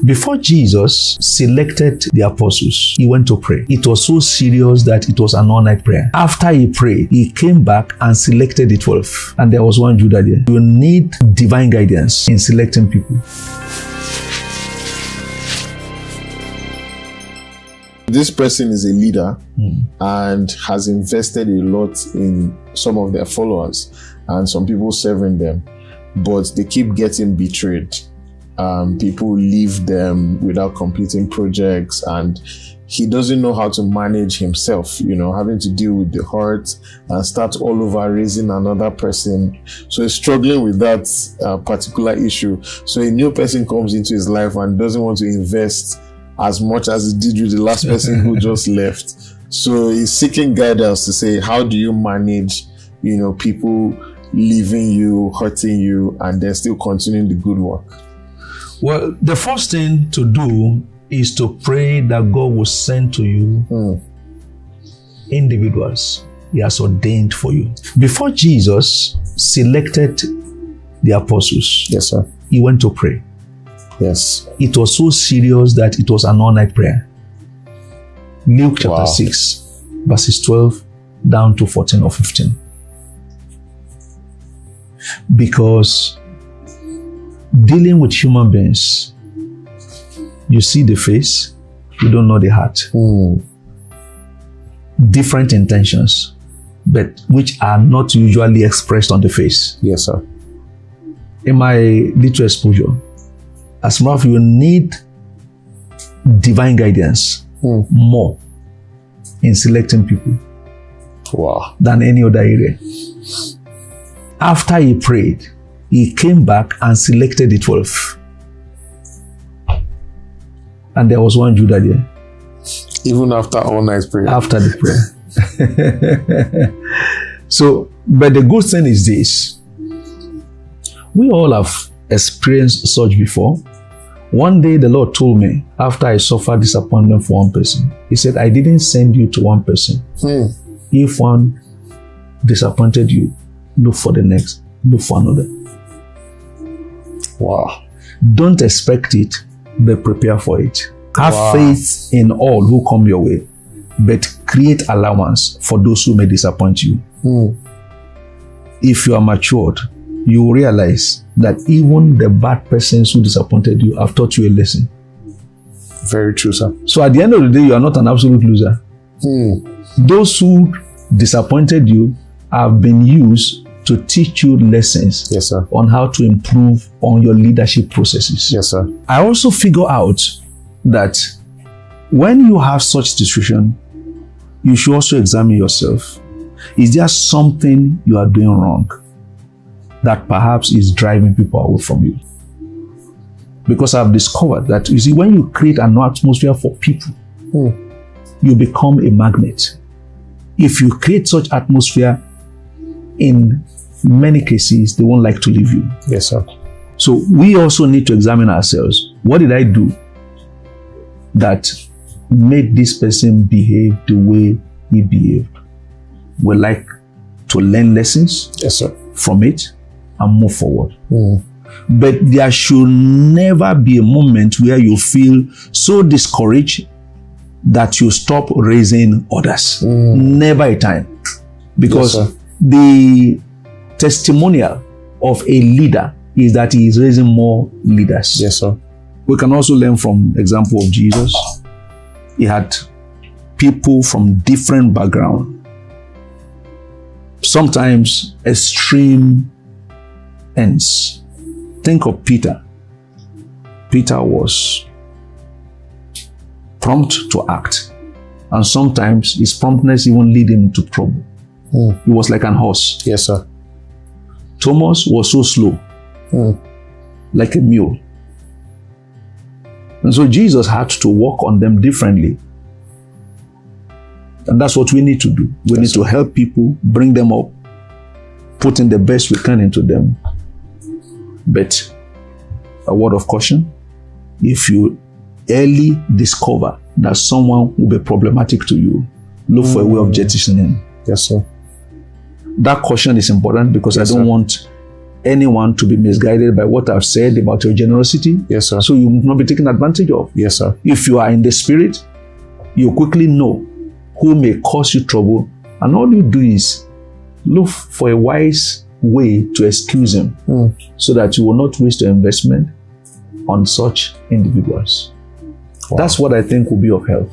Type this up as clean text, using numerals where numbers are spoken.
Before Jesus selected the apostles, he went to pray. It was so serious that it was an all-night prayer. After he prayed, he came back and selected the 12. And there was one Judah there. You need divine guidance in selecting people. This person is a leader and has invested a lot in some of their followers and some people serving them, but they keep getting betrayed. People leave them without completing projects, and he doesn't know how to manage himself, having to deal with the hurt and start all over raising another person. So he's struggling with that particular issue. So a new person comes into his life and doesn't want to invest as much as he did with the last person who just left. So he's seeking guidance to say, how do you manage, people leaving you, hurting you, and then still continuing the good work? Well, the first thing to do is to pray that God will send to you individuals he has ordained for you. Before Jesus selected the apostles, yes, sir, he went to pray. Yes. It was so serious that it was an all-night prayer. Luke chapter 6, verses 12 down to 14 or 15. Because dealing with human beings, you see the face, you don't know the heart. Different intentions, but which are not usually expressed on the face. Yes, sir. In my little exposure, as much as you need divine guidance more in selecting people than any other area. After he prayed, he came back and selected the 12. And there was one Judah there. Even after all night prayer. After the prayer. So, but the good thing is this. We all have experienced such before. One day the Lord told me, after I suffered disappointment for one person, he said, I didn't send you to one person. If one disappointed you, look for the next, look for another. Wow. Don't expect it, but prepare for it. Have faith in all who come your way, but create allowance for those who may disappoint you. If you are matured, you will realize that even the bad persons who disappointed you have taught you a lesson. Very true, sir. So at the end of the day, you are not an absolute loser. Those who disappointed you have been used to teach you lessons, yes, sir, on how to improve on your leadership processes. Yes, sir. I also figure out that when you have such situation, you should also examine yourself. Is there something you are doing wrong that perhaps is driving people away from you? Because I've discovered that, you see, when you create an atmosphere for people, you become a magnet. If you create such atmosphere, in many cases, they won't like to leave you. Yes, sir. So we also need to examine ourselves. What did I do that made this person behave the way he behaved? We like to learn lessons, yes, sir, from it and move forward. But there should never be a moment where you feel so discouraged that you stop raising others. Never a time. Because yes, the testimonial of a leader is that he is raising more leaders. Yes, sir. We can also learn from the example of Jesus. He had people from different backgrounds. Sometimes extreme ends. Think of Peter. Peter was prompt to act. And sometimes his promptness even lead him into trouble. He was like an horse. Yes, sir. Thomas was so slow, like a mule. And so Jesus had to work on them differently. And that's what we need to do. We need to help people, bring them up, put in the best we can into them. But a word of caution, if you early discover that someone will be problematic to you, look for a way of jettisoning. Yes, sir. That caution is important because I don't want anyone to be misguided by what I've said about your generosity. Yes, sir. So you will not be taken advantage of. Yes, sir. If you are in the spirit, you quickly know who may cause you trouble, and all you do is look for a wise way to excuse him so that you will not waste your investment on such individuals. Wow. That's what I think will be of help.